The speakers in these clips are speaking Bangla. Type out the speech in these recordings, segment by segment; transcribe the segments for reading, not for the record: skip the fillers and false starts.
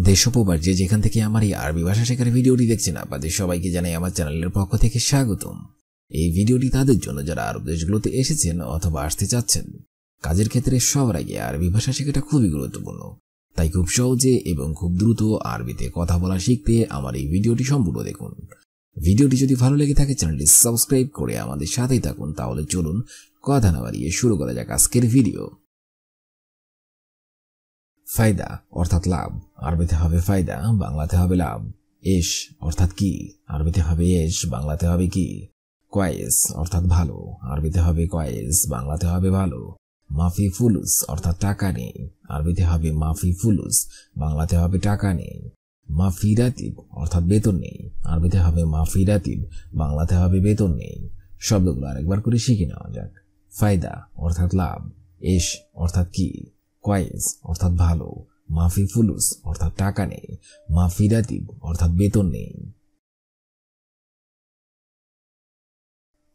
দেশ ও প্রবাস যে যেখান থেকে আমার এই আরবি ভাষা শেখার ভিডিওটি দেখছেন আপনাদের সবাইকে জানাই আমার চ্যানেলের পক্ষ থেকে স্বাগতম। এই ভিডিওটি তাদের জন্য যারা আরব দেশগুলোতে এসেছেন অথবা আসতে চাচ্ছেন। কাজের ক্ষেত্রে সবার আগে আরবি ভাষা শেখাটা খুবই গুরুত্বপূর্ণ, তাই খুব সহজে এবং খুব দ্রুত আরবিতে কথা বলা শিখতে আমার এই ভিডিওটি সম্পূর্ণ দেখুন। ভিডিওটি যদি ভালো লেগে থাকে চ্যানেলটি সাবস্ক্রাইব করে আমাদের সাথেই থাকুন। তাহলে চলুন কথা না বাড়িয়ে শুরু করা যাক আজকের ভিডিও। ফায়দা অর্থাৎ লাভ, আরবিতে হবে ফায়দা, বাংলাতে হবে লাভ। এশ অর্থাৎ কি, আরবিতে হবে এশ, বাংলাতে হবে কি। কয়েস অর্থাৎ ভালো, আরবিতে হবে কয়েস, বাংলাতে হবে ভালো। মাফি ফুলুস অর্থাৎ টাকা নেই, আরবিতে হবে মাফি ফুলুস, বাংলাতে হবে টাকা নেই। মাফি রাতিব অর্থাৎ বেতন নেই, আরবিতে হবে মাফি রাতিব, বাংলাতে হবে বেতন নেই। শব্দগুলো আরেকবার করে শিখে নেওয়া যাক। ফায়দা অর্থাৎ লাভ, এশ অর্থাৎ কি, কয়েস অর্থাৎ ভালো, মাফি ফুলুস অর্থাৎ টাকা নেই, মাফি রাতিব অর্থাৎ বেতন নেই।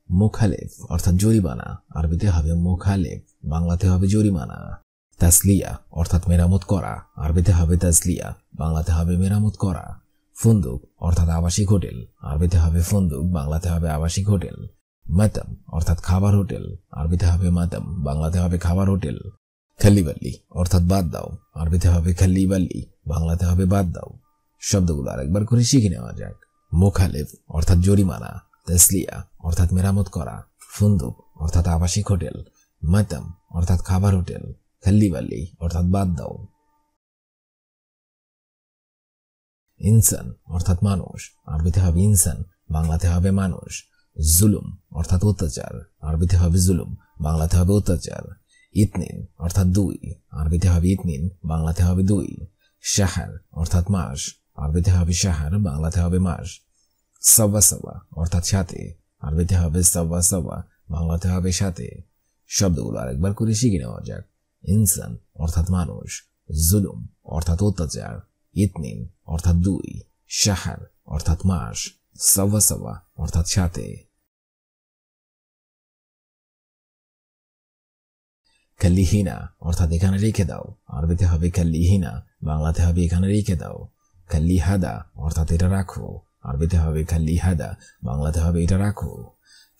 মুখালেফ অর্থাৎ জরিমানা, আরবিতে হবে মুখালেফ, বাংলাতে হবে জরিমানা। তাসলিয়া অর্থাৎ মেরামত করা, আরবিতে হবে তাসলিয়া, বাংলাতে হবে মেরামত করা। ফুন্দুক অর্থাৎ আবাসিক হোটেল, আরবিতে হবে ফুন্দুক, বাংলাতে হবে আবাসিক হোটেল। মাতাম অর্থাৎ খাবার হোটেল, আরবিতে হবে মাতাম, বাংলাতে হবে খাবার হোটেল। খাল্লিবাল্লি অর্থাৎ বাদ দাও, আরবিতে হবে খাল্লিবাল্লি, বাংলাতে হবে বাদ দাও। শব্দগুলো আরেকবার করে শিখে নেওয়া যাক। মুখালেফ অর্থাৎ জরিমানা, তাসলিয়া অর্থাৎ মেরামত করা, ফুন্দুক অর্থাৎ আবাসিক হোটেল, মাতাম অর্থাৎ খাবার হোটেল, খাল্লিবাল্লি অর্থাৎ বাদ দাও। ইনসান অর্থাৎ মানুষ, আরবিতে হবে ইনসান, বাংলাতে হবে মানুষ। জুলুম অর্থাৎ অত্যাচার, আরবিতে হবে জুলুম, বাংলাতে হবে অত্যাচার। ইতনিন অর্থাৎ দুই, আরবিতে হবে ইতনিন, বাংলাতে হবে দুই। শাহার অর্থাৎ মাস, আরবিতে হবে শাহার, বাংলাতে হবে মাস। সবা সবা অর্থাৎ সাথে, আরবিতে হবে সবা সবা, বাংলাতে হবে সাথে। শব্দগুলো আরেকবার করে শিখে নেওয়া যাক। ইনসান অর্থাৎ মানুষ, জুলুম অর্থাৎ অত্যাচার, ইতনিন অর্থাৎ দুই, শাহার অর্থাৎ মাস, সবা সবা অর্থাৎ সাথে। খাল্লিহিনা অর্থাৎ এখানে রেখে দাও, আরবিতে হবে খাল্লিহিনা, বাংলাতে হবে এখানে রেখে দাও। খাল্লিহাদা অর্থাৎ এটা রাখো, আরবিতে হবে খাল্লিহাদা, বাংলাতে হবে এটা রাখো।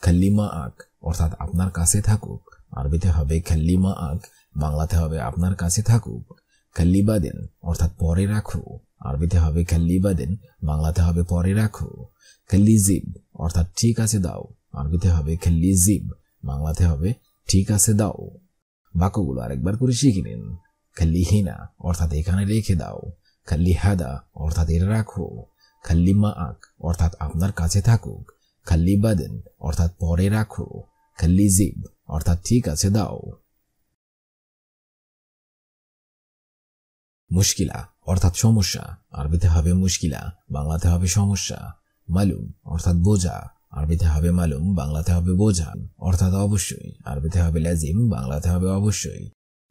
খাল্লিমা আক অর্থাৎ আপনার কাছে থাকুক, আরবিতে হবে খাল্লিমা আক, বাংলাতে হবে আপনার কাছে থাকুক। খাল্লিবাদেন অর্থাৎ পরে রাখো, আরবিতে হবে খাল্লিবাদেন, বাংলাতে হবে পরে রাখো। খাল্লিজিব অর্থাৎ ঠিক আছে দাও, আরবিতে হবে খাল্লিজিব, বাংলাতে হবে ঠিক আছে দাও। বাক্যগুলো আরেকবার করে শিখে নিন। খাল্লিহিনা অর্থাৎ এখানে রেখে দাও, খাল্লিহাদা অর্থাৎ এটা রাখো, খাল্লিমা আক অর্থাৎ আপনার কাছে থাকুক, খাল্লিবাদেন অর্থাৎ পরে রাখো, খাল্লিজিব অর্থাৎ ঠিক আছে দাও। মুশকিলা অর্থাৎ সমস্যা, আরবিতে হবে মুশকিলা, বাংলাতে হবে সমস্যা। মালুম অর্থাৎ বোঝা, আরবিতে হবে মালুম, বাংলাতে হবে বোঝা অর্থাৎ অবশ্যই, আরবিতে হবে লাজিম, বাংলাতে হবে অবশ্যই।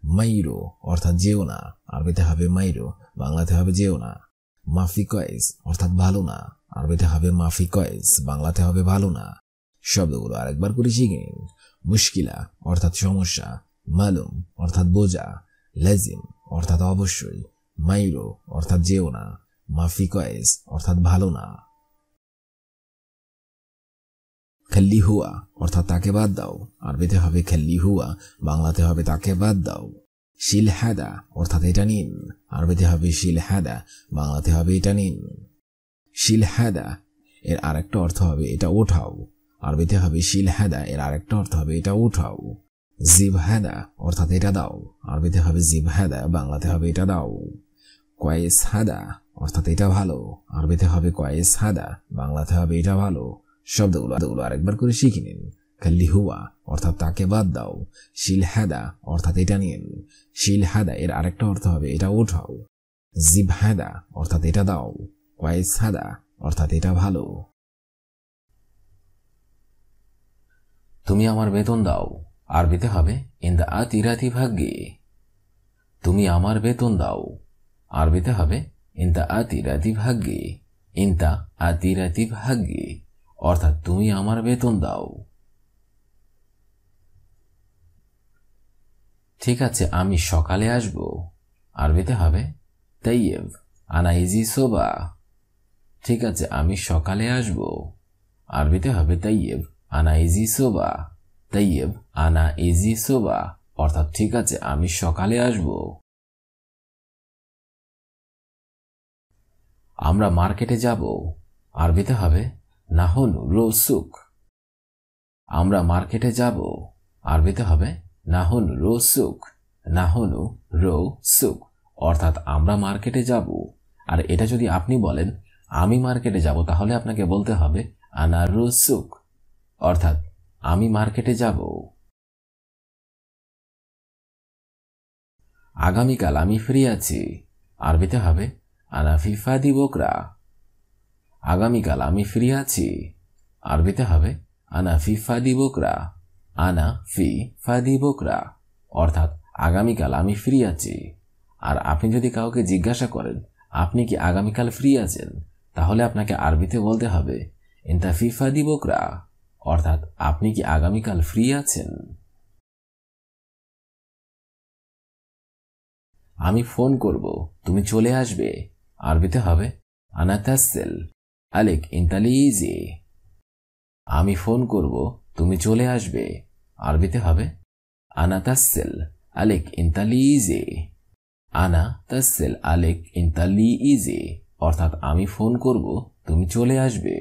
মাইরো অর্থাৎ যেও না, আরবিতে হবে মাইরো, বাংলাতে হবে যেও না। মাফি কয়েস অর্থাৎ ভালো না, আরবিতে হবে মাফি কয়েস, বাংলাতে হবে ভালো না। শব্দগুলো আরেকবার করে শিখে নিন। মুশকিলা অর্থাৎ সমস্যা, মালুম অর্থাৎ বোঝা, লাজিম অর্থাৎ অবশ্যই, মাইরো অর্থাৎ যেও না, মাফি কয়েস অর্থাৎ ভালো না। খাল্লি হুয়া অর্থাৎ তাকে বাদ দাও, আরবিতে হবে খাল্লি হুয়া, বাংলাতে হবে তাকে বাদ দাও। শিল হাদা অর্থাৎ এটা নিন, আরবিতে হবে শিল হাদা, বাংলাতে হবে এটা নিন। শিল হাদা এর আরেকটা অর্থ হবে এটা ওঠাও, আরবিতে হবে শিল হাদা, এর আরেকটা অর্থ হবে এটা ওঠাও। জিব হাদা অর্থাৎ এটা দাও, আরবিতে হবে জিব হাদা, বাংলাতে হবে এটা দাও। কয়েস হাদা অর্থাৎ এটা ভালো, আরবিতে হবে কয়েস হাদা, বাংলাতে হবে এটা ভালো। শব্দগুলো আরেকবার করে শিখে নিন। খাল্লি হুয়া অর্থাৎ তাকে বাদ দাও, শিল হাদা অর্থাৎ এটা নিন, শিল হাদা এর আরেকটা অর্থ হবে এটা ওঠাও। জিব হাদা অর্থাৎ এটা দাও, কয়েস হাদা অর্থাৎ এটা ভালো। তুমি আমার বেতন দাও, আরবিতে হবে ইন্দা আতিরাতি ভাগ্যে। তুমি আমার বেতন দাও, আরবিতে হবে ইন্দা আতিরাতি ভাগ্যে, ইন্তা আতিরাতি ভাগ্যে অর্থাৎ তুমি আমার বেতন দাও। ঠিক আছে আমি সকালে আসব, আরবিতে হবে তাইয়েব, আনা ইজি সোবা। ঠিক আছে, আমি সকালে আসব। আরবিতে হবে তাইয়েব আনা ইজি সোবা। তাইয়েব আনা ইজি সোবা, অর্থাৎ ঠিক আছে, আমি সকালে আসব। আমরা মার্কেটে যাব। আরবিতে হবে নাহনু রো সুক। আমরা মার্কেটে যাব। আরবিতে হবে নাহনু রো সুক। নাহনু রো সুক, অর্থাৎ আমরা মার্কেটে যাব। আর এটা যদি আপনি বলেন আমি মার্কেটে যাব, তাহলে আপনাকে বলতে হবে আনা রো সুক, অর্থাৎ আমি মার্কেটে যাব। আগামীকাল আমি ফ্রি আছি। আরবিতে হবে আনা ফি ফাদি বোকরা। আগামীকাল আমি ফ্রি আছি। আরবিতে হবে আনা ফি ফাদি বোকরা। আনা ফি ফাদি বোকরা, অর্থাৎ আগামীকাল আমি ফ্রি আছি। আর আপনি যদি কাউকে জিজ্ঞাসা করেন আপনি কি আগামীকাল ফ্রি আছেন, তাহলে আপনাকে আরবিতে বলতে হবে ইনতা ফি ফাদি বোকরা, অর্থাৎ আপনি কি আগামীকাল ফ্রি আছেন। আমি ফোন করব, তুমি চলে আসবে। আরবিতে হবে আনা তাসসেল আলেক ইনতালি ইজি। আমি ফোন করব, তুমি চলে আসবে। আরবিতে হবে আনা তাসসেল আলেক ইনতালি ইজি। আনা তাসসেল আলেক ইনতালি ইজি, অর্থাৎ আমি ফোন করব, তুমি চলে আসবে।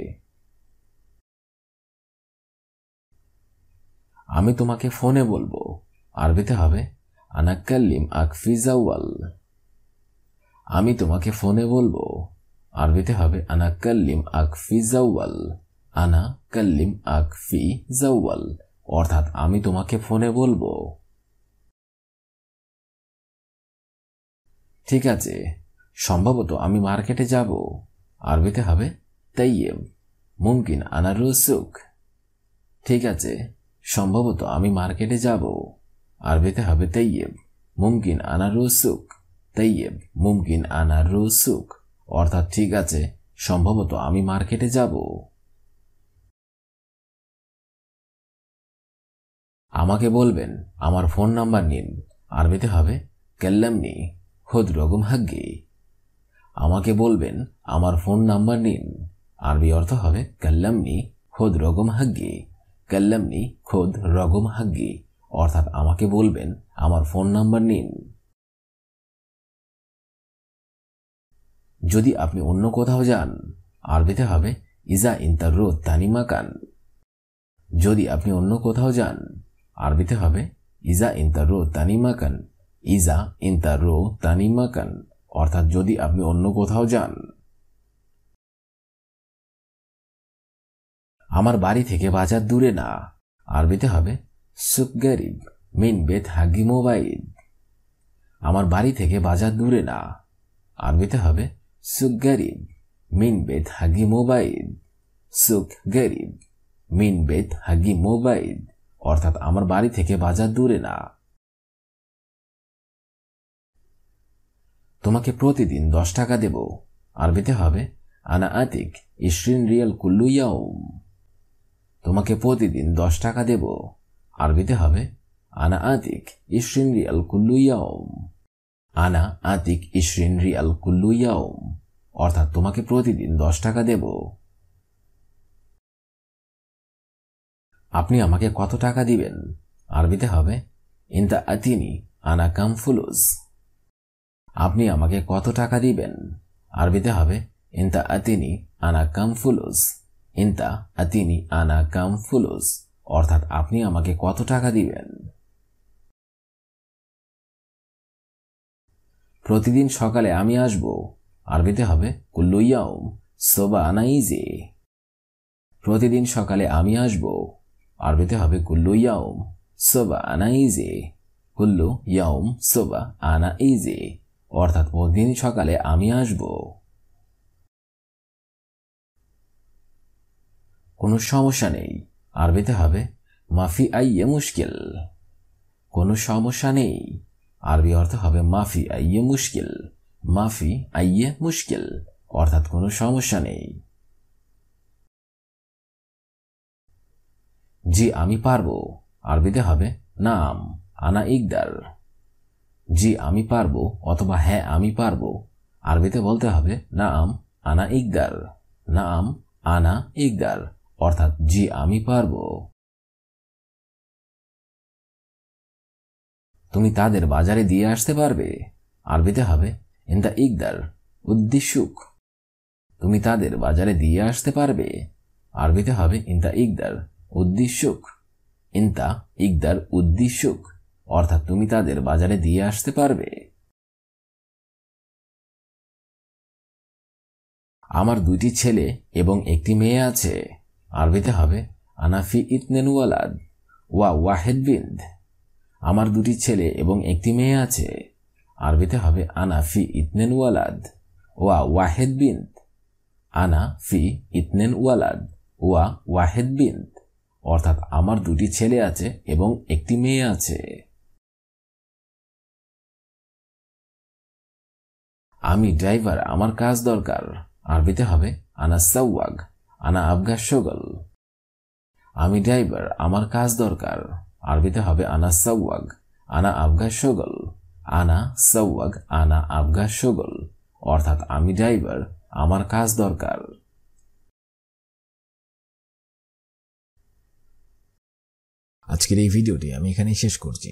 আমি তোমাকে ফোনে বলবো। আরবিতে হবে আনা কাল্লিম আক ফি জাওয়াল। আমি তোমাকে ফোনে বলবো। আরবিতে হবে আনা কাল্লিম আক ফি জাওয়াল। আনা কাল্লিম আক ফি জাওয়াল, অর্থাৎ আমি তোমাকে ফোনে বলবো। ঠিক আছে, সম্ভবত আমি মার্কেটে যাব। আরবিতে হবে তাইয়েব মুমকিন আনা রুসুক। ঠিক আছে, সম্ভবত আমি মার্কেটে যাব। আরবিতে হবে তাইয়েব মুমকিন আনা রুসুক। তাইয়েব মুমকিন আনা রুসুক, অর্থাৎ ঠিক আছে, সম্ভবত আমি মার্কেটে যাব। আমাকে বলবেন, আমার ফোন নাম্বার নিন। আরবিতে হবে কাল্লামনি খুদ রগম হাগ্গি। আমাকে বলবেন, আমার ফোন নাম্বার নিন। আরবি অর্থ হবে কাল্লামনি খুদ রগম হাগ্গি। কাল্লামনি খুদ রগম হাগ্গি, অর্থাৎ আমাকে বলবেন, আমার ফোন নাম্বার নিন। যদি আপনি অন্য কোথাও যান। আরবিতে হবে ইজা ইনতার রো তানি মাকান। যদি আপনি অন্য কোথাও যান। আরবিতে হবে ইজা ইনতার রো তানি মাকান। ইজা ইনতার রো তানি মাকান, অর্থাৎ যদি আপনি অন্য কোথাও যান। আমার বাড়ি থেকে বাজার দূরে না। আরবিতে হবে সুক গরিব মিন বেত হাগি মোবাইল। আমার বাড়ি থেকে বাজার দূরে না। আরবিতে হবে সুক গরিব মিন বেত হাগি মোবাইল। সুক গরিব মিন বেত হাগি মোবাইল, অর্থাৎ আমার বাড়ি থেকে বাজার দূরে না। তোমাকে প্রতিদিন 10 টাকা দেব। আরবিতে হবে আনা আতিক 20 রিয়াল কুল্লু ইয়াউম। তোমাকে প্রতিদিন 10 টাকা দেব। আরবিতে হবে আনা আতিক 20 রিয়াল কুল্লু ইয়াউম। আনা আতিক 20 রিয়াল কুল্লু ইয়াউম, অর্থাৎ তোমাকে প্রতিদিন 10 টাকা দেব। আপনি আমাকে কত টাকা দিবেন? আরবিতে হবে ইনতা আতিনি আনা কাম ফুলুস। আপনি আমাকে কত টাকা দিবেন? আরবিতে হবে ইনতা আতিনি আনা কাম ফুলুস। ইনতা আতিনি আনা কাম ফুলুস, অর্থাৎ আপনি আমাকে কত টাকা দিবেন। প্রতিদিন সকালে আমি আসব। আরবিতে হবে কুল্লু ইয়াউম সোবা আনা ইজি। প্রতিদিন সকালে আমি আসব। আরবিতে হবে কুল্লু ইয়াউম সোবা আনা ইজি। কুল্লু ইয়াউম সোবা আনা ইজি, অর্থাৎ প্রতিদিন সকালে আমি আসব। কোনো সমস্যা নেই। আরবিতে হবে মাফি আইয়ে মুশকিল। কোনো সমস্যা নেই। আরবি অর্থ হবে মাফি আইয়ে মুশকিল। মাফি আইয়ে মুশকিল, অর্থাৎ কোনো সমস্যা নেই। জি আমি পারবো। আরবিতে হবে নাম আনা ইকদার। জি আমি পারবো অথবা হ্যাঁ আমি পারবো। আরবিতে বলতে হবে নাম আনা ইকদার, নাম আনা ইকদার, অর্থাৎ জি আমি পারবো। তুমি তাদের বাজারে দিয়ে আসতে পারবে, আরবিতে হবে ইনতা ইকদার উদ্দিশুক। তুমি তাদের বাজারে দিয়ে আসতে পারবে, আরবিতে হবে ইনতা ইকদার উদ্দিশুক। ইনতা ইকদার উদ্দিশুক, অর্থাৎ তুমি তাদের বাজারে দিয়ে আসতে পারবে। আমার 2টি ছেলে এবং একটি মেয়ে আছে, আরবিতে হবে আনা ফি ইতনেন ওয়ালাদ ওয়া ওয়াহিদ বিন্ত। আমার 2টি ছেলে এবং একটি মেয়ে আছে, আরবিতে হবে আনা ফি ইতনেন ওয়ালাদ ওয়া ওয়াহিদ বিন্ত। আনা ফি ইতনেন ওয়ালাদ ওয়া ওয়াহিদ বিন্ত, অর্থাৎ আমার 2টি ছেলে আছে এবং একটি মেয়ে আছে। আমি ড্রাইভার, আমার কাজ দরকার, আরবিতে হবে আনা সাওয়াগ আনা আবগা শোগল। আমি ড্রাইভার, আমার কাজ দরকার, আরবিতে হবে আনা সাওয়াগ আনা আবগা শোগল। আনা সাওয়াগ আনা আবগা শোগল, অর্থাৎ আমি ড্রাইভার, আমার কাজ দরকার। আজকের এই ভিডিওটি আমি এখানেই শেষ করছি।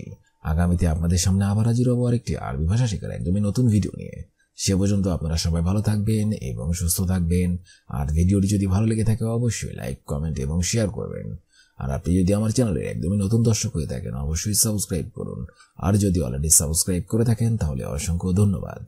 আগামীতে আপনাদের সামনে আবার হাজির হব আরেকটি আরবি ভাষা শেখার একদমই নতুন ভিডিও নিয়ে। সে পর্যন্ত আপনারা সবাই ভালো থাকবেন এবং সুস্থ থাকবেন। আর ভিডিওটি যদি ভালো লেগে থাকে অবশ্যই লাইক, কমেন্ট এবং শেয়ার করবেন। আর আপনি যদি আমার চ্যানেলের একদমই নতুন দর্শক হয়ে থাকেন অবশ্যই সাবস্ক্রাইব করুন। আর যদি অলরেডি সাবস্ক্রাইব করে থাকেন তাহলে অসংখ্য ধন্যবাদ।